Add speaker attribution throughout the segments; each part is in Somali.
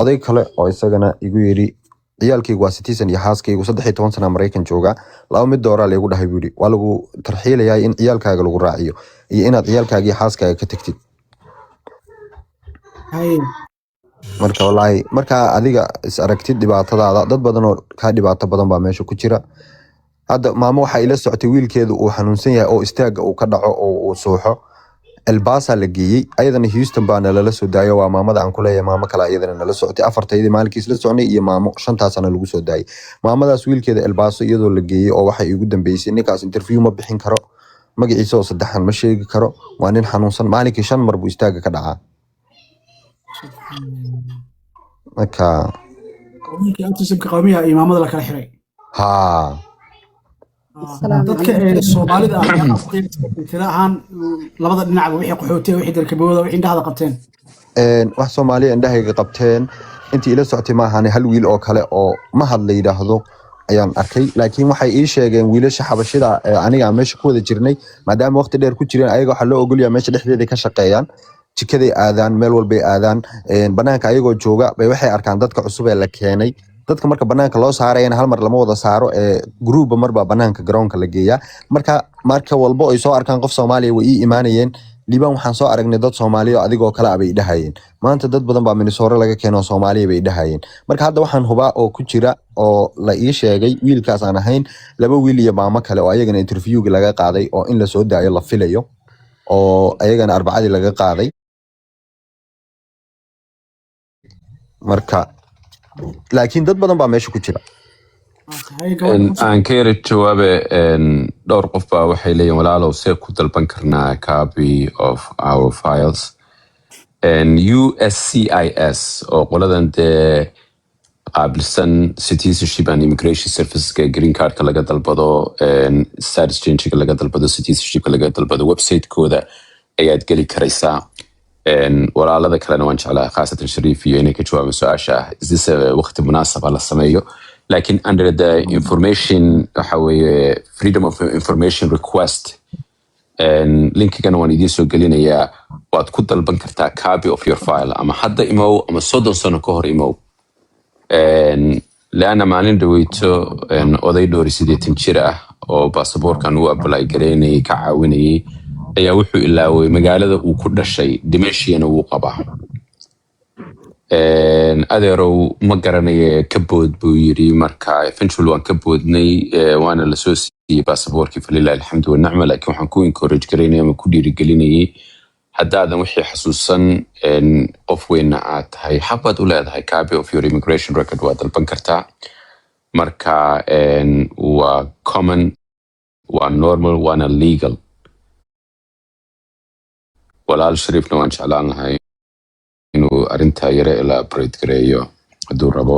Speaker 1: oday kale oo isagana igu yiri ciyaalkaygu waa citizen iyo xaaskaygu 13 sano Mareykan jooga laba mid doora la igu dhahay buu yiri waa lagu tarxiilayaa in ciyaalkaaga lagu raaciyo iyo inaad ciyaalkaaga iyo xaaskaaga ka tagtid marka wallahi marka adiga is aragtid dhibaatadaada dad badan oo ka dhibaato badan baa meesha ku jira hadda maamo waxa ila socotay wiilkeedu uu xanuunsan yahay oo istaaga uu ka dhaco oo uu suuxo الباسا لقيي أيضا هيوستن بانا للسو دايو ومامدا عن كلها ماما كلا أيضا للسو عتي أفرت أيضا مالك يسلسوني يا مامو شنطة سنة لقوسو داي مامدا سويل كده الباسا يدو لقيي أو واحد يقدم بيسي نكاس انترفيو ما بحين كرو ما قي عيسو صدحان مشي كرو وانين حنوصن مالك يشان مربو يستاقا كدعا مكا
Speaker 2: ويلكي أنت سبك قوميها إيه مامدا لك الحري
Speaker 1: ها
Speaker 2: dadka Soomaalida ah tira ahaan labada dhinac wixii qaxootiga wixii dalkabooda wixii indhaha qabteen
Speaker 1: wax Soomaaliya indhahayga qabteen intii ila socotay ma ahan hal wiil oo kale oo ma hadla yiraahdo ayaan arkay laakiin waxay ii sheegeen wiilasha xabashida aniga meesha ku wada jirnay maadaama waqti dheer ku jireen ayaga waxa loo ogol yahay meesha dhexdeeda ka shaqeeyaan jikaday aadaan meel walba ay aadaan banaanka ayagoo jooga bay waxay arkaan dadka cusub ee la keenay dadka marka banaanka loo saarayna hal mar lama wada saaro group marba banaanka garoonka la geeyaa marka walba ay soo arkaan qof Soomaaliya way iimaanayeen liban waxaan soo aragnay dad Soomaaliya adigoo kala abay dhahayeen maanta dad badan baa Minnesota laga keeno Soomaaliya bay dhahayeen marka hadda waxaan hubaa oo ku jira oo la ii sheegay wiilkaas aan ahayn laba wiil iyo maamo kale oo ayagana interviewga laga qaaday oo in la soo daayo la filayo oo ayagana arbacadii laga qaaday marka laakiin dad badan baa meesha ku jira
Speaker 3: aan ka yara jawaabe dhowr qof baa waxay leeyihiin walaalow see ku dalban karnaa copy of our files USCIS oo qoladan dee qaabilsan citizenship and immigration serviceska green cardka laga dalbado status changeka laga dalbado citizenshipka laga dalbado website-kooda ayaad geli karaysaa walaalada kalena waan jeclaa khaasatan Shariif iyo inay ka jawaabo su'aasha is this waqti munaasab la sameeyo laakiin under the information waxa weeye freedom of information request linkigana waan idiin soo gelinayaa waad ku dalban kartaa copy of your file ama hadda imow ama 30 sano ka hor imow laana maalin dhaweyto oday dhowr 80 jir ah oo baasaboorkan uu apply gareynay ka caawinayay ayaa wuxuu ilaaway magaalada uu ku dhashay dimashiyana uu qabaa adeerow ma garanaye ka bood buu yiri marka eventually waan ka boodnay waana la soo siiyay baasaboorkii falilah alxamdu wa ni'ma laakiin waxaan ku encourage gareynay ama ku dhiirigelinayay haddaadan wixii xasuusan qof weyna aad tahay xabaad u leedahay copy of your immigration record waa dalban kartaa marka waa common waa normal waana legal walaal Shariifna waan jeclaan lahay inuu arinta yare elaborate gareeyo hadduu rabo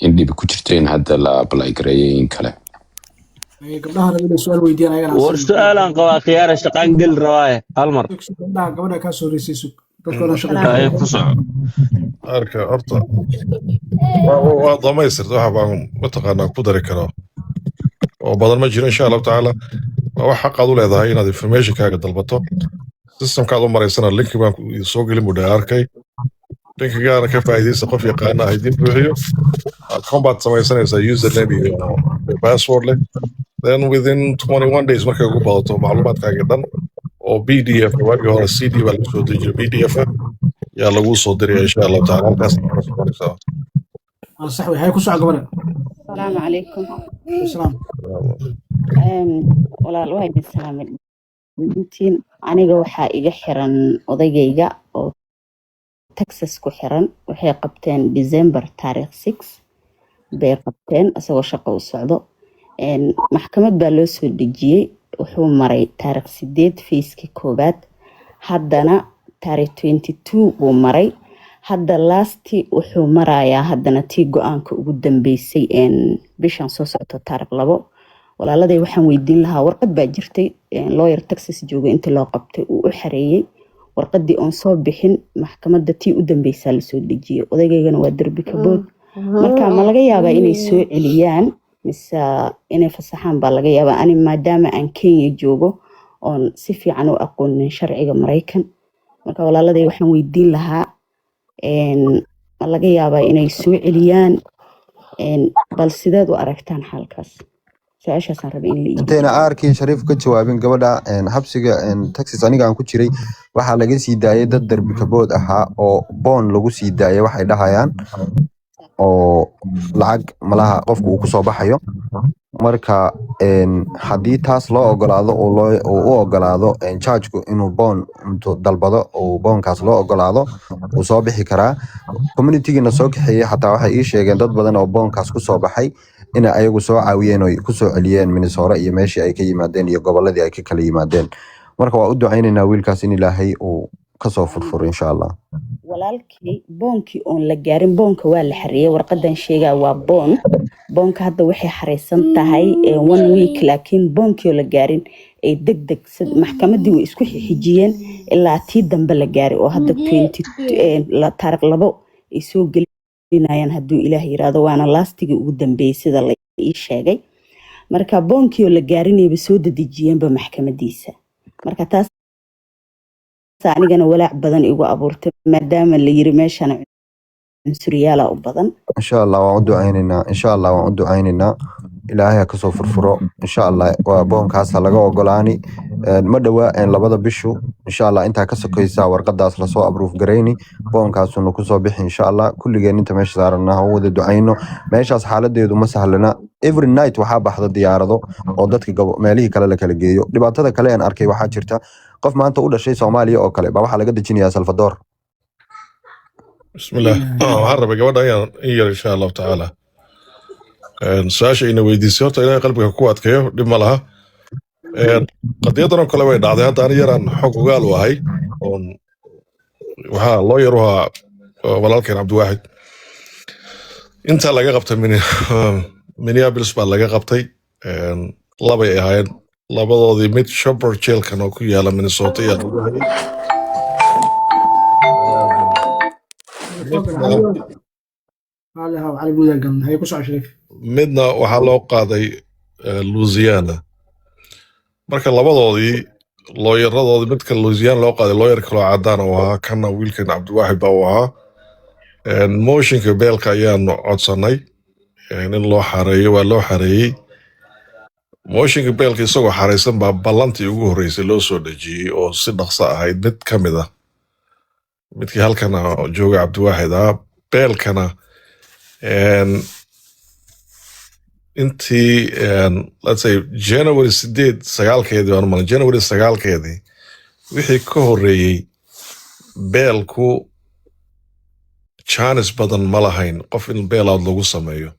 Speaker 3: in dhib ku jirto in hadda la apply gareeyo in kale
Speaker 2: gabdhaha rabay su'aal weydiin ayagana
Speaker 4: war su'aalan qaba khiyaara shaqaan gal rabaa hal mar
Speaker 2: gabadha ka soo reesayso dadkooda shaqada
Speaker 4: ku soco
Speaker 5: arka horta waa dhamaystirta waxa baan mataqaanaa ku dari karo oo badan ma jiro insha Allah taala wax xaq aad u leedahay inaad information kaaga dalbato system kaad u maraysana link baan soo gelin muddo arkay link gaar ka faa'iideysa qof yaqaan ah idin buuxiyo combat samaysanaysa username iyo password leh then within 21 days markay ugu badato macluumaadkaaga dhan oo PDF wagi hore CD baa lagu soo dejiyo PDF yaa lagu soo diray insha Allah taala halkaas
Speaker 2: صح هاي كل ساعة قبل
Speaker 6: السلام عليكم
Speaker 2: السلام
Speaker 6: ولا الواحد السلام intiin aniga waxa iga xiran odaygayga oo Texas ku xiran waxay qabteen December taariikh 6 bay qabteen asagoo shaqo u socdo maxkamad baa loo soo dejiyay wuxuu maray taariikh 8 fiiski koobaad haddana taariikh 22 uu maray hadda lasti wuxuu marayaa haddana tii go'aanka ugu dambeysay bishan soo socto taariikh 2 walaaladay waxaan weydiin lahaa warqad baa jirtay lawyer Texas jooga inta loo qabtay uu u xareeyay warqadii oon soo bixin maxkamadda tii u dambeysay la soo dejiyay odaygayna waa darbi ka bood marka ma laga yaabaa inay soo celiyaan mise inay fasaxaan baa laga yaabaa ani maadaama aan Kenya joogo oon si fiican u aqoonin sharciga Mareykan marka walaaladay waxaan weydiin lahaa ma laga yaabaa inay soo celiyaan bal sideed u aragtaan halkaas su-aashaasaan rabay in la
Speaker 1: intayna aarkii shariif ka jawaabin gabadha xabsiga Texas aniga aan ku jiray waxaa laga sii daayay dad darbi kabood ahaa oo boon lagu sii daayay waxay dhahayaan oo lacag malaha qofku uu kusoo baxayo marka haddii taas loo ogolaado oo u ogolaado charge-ku inuu boon dalbado oo boonkaas loo ogolaado uu soo bixi karaa community-gina soo kaxeeyay xataa waxay ii sheegeen dad badan oo boonkaas kusoo baxay in ayagu soo caawiyeen oo kusoo celiyeen Minnesota iyo meeshii ay ka yimaadeen iyo goboladii ay ka kala yimaadeen marka waa u ducaynaynaa wiilkaas in Ilaahay uu kasoo furfuro insha Allah
Speaker 6: walaalkii boonkii oon la gaarin boonka waa la xareeyay warqadan sheegaa waa boonka hadda waxay xareysan tahay 1 week laakiin boonkii oo la gaarin ay degdeg maxkamadii way isku xijiyeen ilaa tii dambe la gaaray oo hadda 20 la taariikh 2 ay soo gelinayaan hadduu Ilaahay yiraahdo waana laastigii ugu dambeeyay sida la ii sheegay marka boonkii oo la gaarinayba soo dadejiyeenba maxkamadiisa marka taas anigana walaac badan igu abuurtay maadaama la yiri meeshan cunsuriyaala u badan
Speaker 1: insha Allah waan u ducaynaynaa Ilaahay ka soo furfuro insha Allah waa boonkaas laga ogolaani ma dhawa labada bishu insha Allah inta ka sokaysa warqadaas la soo approve gareyni boonkaas uu ku soo bixin insha Allah kulligeen inta meesha saarana wada ducayno meeshaas xaaladeedu ma sahlana every night waxa baxda diyaarado oo dadka meelihii kale la kala geeyo dhibaatada kale aan arkay waxa jirta qof maanta u dhashay Soomaaliya oo kale waxa laga dejinayaa Salvador
Speaker 5: bismillah harba gabadha ayaan yar insha Allah taala su-aasha ina weydiisay horta ilaahay qalbiga ku adkeeyo dhib ma laha qadiyadan kale way dhacday hadda aan yaraan xog ogaal u ahay waxaa loo yaruha walaalkeen Cabdiwaxid inta laga qabtay Minneapolis baa laga qabtay laba ay ahaayeen labadoodii mid Shepherd jailkan oo ku yaala Minnesota iyo midna waxaa loo qaaday Louisiana marka labadoodii looyaradoodii midka Louisiana loo qaaday looyar kaloo cadaan oo ahaa kana wiilkan Cabdiwaxid baa u ahaa motionka beelka ayaan codsanay in loo xareeyo waa loo xareeyay motionka beelka isagoo xareysan baa ballantii ugu horeysay loo soo dhajiyay oo si dhaqso ahayd mid ka mid ah midkii halkan jooga Cabdiwaxid ah beelkana intii let's say January 9 wixii ka horeeyay beelku chance badan ma lahayn qof in bailout lagu sameeyo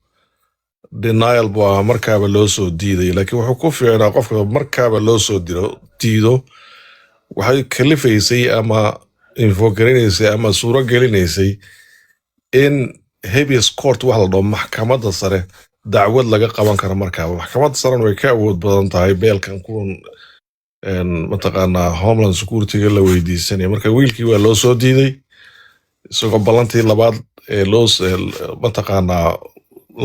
Speaker 5: denial baa markaaba loo soo diiday laakiin wuxuu ku fiicnaa qofka markaaba loo soo diido waxay kalifaysay ama infogaraysay ama suuro gelinaysay in habeas court wax la dhaho maxkamadda sare dacwad laga qaban karo markaaba maxkamadda sare way ka awood badan tahay beelkan kuwan mataqaanaa Homeland Security la weydiisanay marka wiilkii waa loo soo diiday isagoo ballantii labaad ee loo mataqaanaa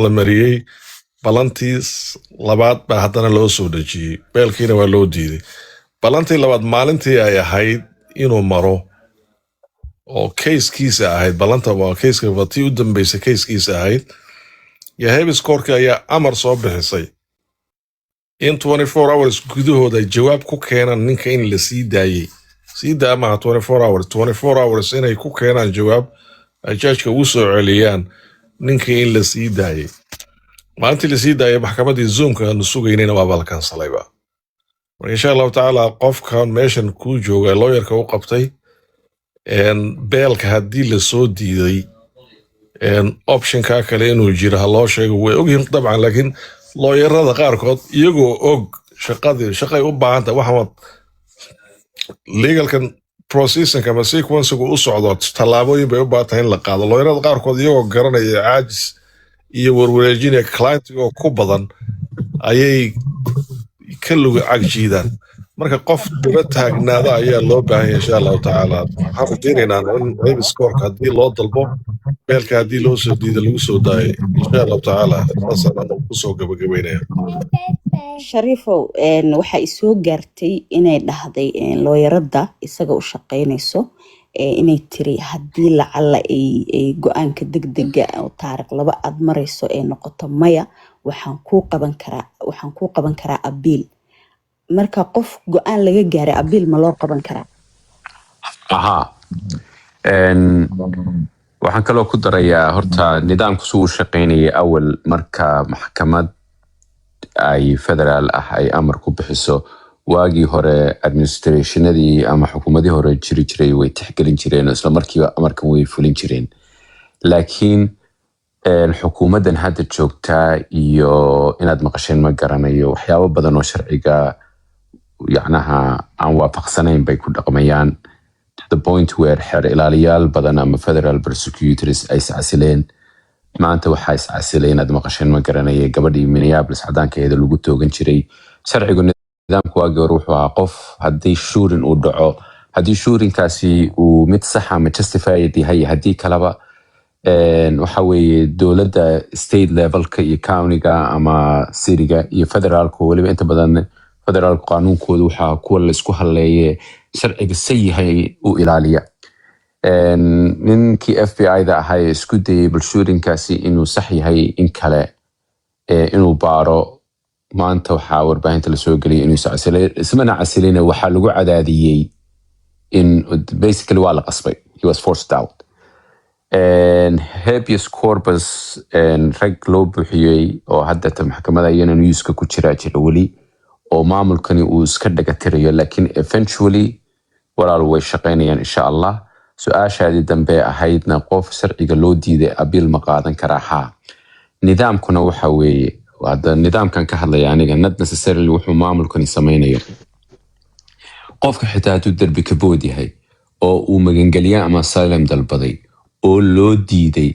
Speaker 5: la mariyay ballantii labaad baa haddana loo soo dhajiyay beelkiina waa loo diiday ballantii labaad maalintii ay ahayd inuu maro oo case-kiisa ahayd ballanta waa case-ka tii u dambeysay case-kiisa ahayd ya habeas court ayaa amar soo bixisay in 24 hours gudahooda jawaab ku keenan ninka in la sii daayay sii daama 24 hours inay ku keenan jawaab ay judge-ka u soo celiyaan ninka in la sii daayay maalintii la sii daayay maxkamadii Zoom-ka aanu sugaynayna waa la kansalayba marka insha Allah taala qofkan meeshan ku jooga lawyerka u qabtay beelka haddii la soo diiday optionka kale inuu jiro loo sheego way ogyihiin dabcan laakiin looyarada qaarkood iyagoo og shaqay u baahan tahay waxa legalkan processing ama sequence-gu u socdo tallaabooyin bay u baahan tahay in la qaado looyarada qaarkood iyagoo garanaya caajis iyo warwareejinaya client-oo ku badan ayay ka luga cagjiidaan marka qof daba taagnaada ayaa loo baahan yahay insha Allah taala waxaan rajaynaynaa in habeas court haddii loo dalbo beelka haddii loo soo diido lagu soo daayo insha Allah taala taasaan ku soo gabagabeynaya
Speaker 6: Shariifow waxa ay soo gaartay inay dhahday looyarada isaga u shaqeynayso inay tiri haddii lacala ay go-aanka degdega oo taariikh 2 aad marayso ee noqoto maya waxaan kuu qaban karaa abiil marka qof go-aan laga gaaray abiil ma loo qaban karaa
Speaker 3: aha waxaan kaloo ku darayaa horta nidaamku suu u shaqaynayay awal marka maxkamad ay federaal ah ay amar ku bixiso waagii hore administrationadii ama xukuumadii hore jiri jiray way tixgelin jireen isla markiiba amarkan way fulin jireen laakiin xukuumadan hadda joogtaa iyo inaad maqasheen ma garanayo waxyaabo badan oo sharciga yacnaha aan waafaqsanayn bay ku dhaqmayaan the point where xeer ilaaliyaal badan ama federal prosecutors ay iscasileen maanta waxaa iscasilay inaad maqasheen ma garanaya gabadhii Minneapolis cadaankeeda lagu toogan jiray sharcigu nidaamku waagii hore wuxuu ahaa qof haddii shuurin uu dhaco haddii shuurinkaasi uu mid sax ama justified yahay haddii kaleba waxa weeye dowladda state levelka iyo countyga ama cityga iyo federaalku waliba inta badan federaalku qaanuunkooda waxaa kuwa la isku haleeye sharciga sayahay u ilaaliya ninkii FBI-da ahaa isku dayay bulshooyinkaasi inuu sax yahay in kale inuu baaro maanta waxaa warbaahinta la soo geliyay inuu ismana casilina waxaa lagu cadaadiyey in basically waa la qasbay he was forced out habeas corpus rag loo buuxiyey oo hadda maxkamada iyana newska ku jira weli oo maamulkani uu iska dhagatirayo laakiin eventually walaal way shaqaynayaan insha Allah su-aashaadii dambe ahaydna qof sharciga loo diiday abiil ma qaadan karaa haa nidaamkuna waxa weeye hadda nidaamkan ka hadlaya aniga not necessarily wuxuu maamulkani samaynayo qofka xitaa hadduu derbi ka bood yahay oo uu magangeliya ama asylum dalbaday oo loo diiday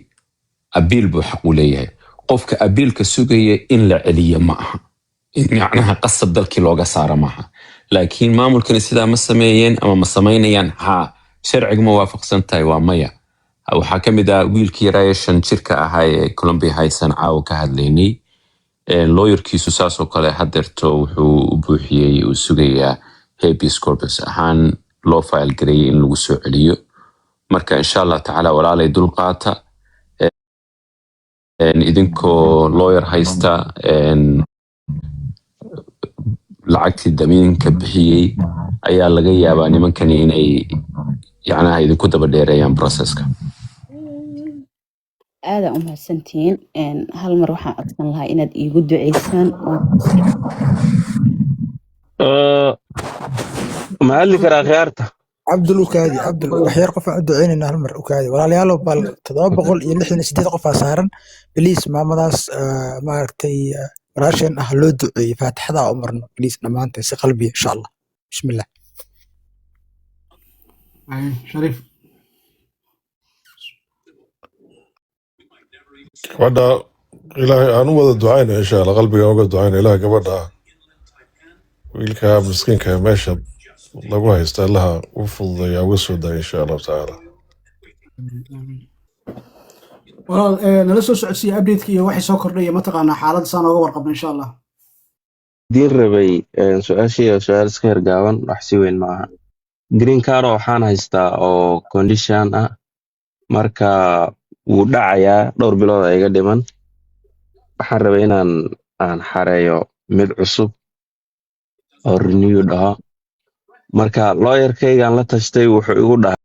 Speaker 3: abiil buu xaq u leeyahay qofka abiilka sugaya in la celiyo ma aha macnaha qasab dalkii looga saara maaha laakiin maamulkani sidaa ma sameeyeen ama ma samaynayaan haa sharciga ma waafaqsan tahay waa maya waxaa ka mid ah wiilkii yaraaye 5 jirka ahaa ee Columbia Haysan caawa ka hadlaynay lawyerkiisu saasoo kale hadeerto wuxuu u buuxiyey uu sugayaa habeas corpus ahaan loo file gareeyay in lagu soo celiyo marka insha Allah tacaala walaalay dulqaata idinkoo lawyer haysta lacagtii damiinka bixiyey ayaa laga yaabaa nimankani inay yacnaha idinku daba dheereeyaan processka
Speaker 6: aada u mahadsantihiin hal mar waxaan codsan lahaa inaad iigu duceysaan
Speaker 4: ma hadli karaa khiyaarta
Speaker 7: عبدل وكادي عبدل وحير قف عدوعين هالمر وكادي ولا ليالو بال تضابقل يلحن سديد قف سارن بليس ما مداس مارتي راشن أهلو دعي فاتح ذا عمرنا بليس نمانتي قلبي إن شاء الله بسم الله
Speaker 2: شريف
Speaker 5: gabadha ilaahay aan u wada ducayna insha Allah qalbiga uga ducayna ilaahay gabadha wiilka miskiinka meesha lagu haysta allaha u fududeeya uga soo daaya insha Allah taala
Speaker 2: walaal nala soo socodsiiya update-ka iyo waxay soo kordhaya mataqaanaa xaaladda saan uga warqabno insha Allah
Speaker 4: diin rabay su-aashii su-aal iska hergaaban wax si weyn maaha green card waxaan haystaa oo condition ah marka wuu dhacayaa dhowr bilood iga dhiman waxaan rabay inaan xareeyo mid cusub oo renew dhaho marka lawyerkaygaan la tashtay wuxuu igu dhahay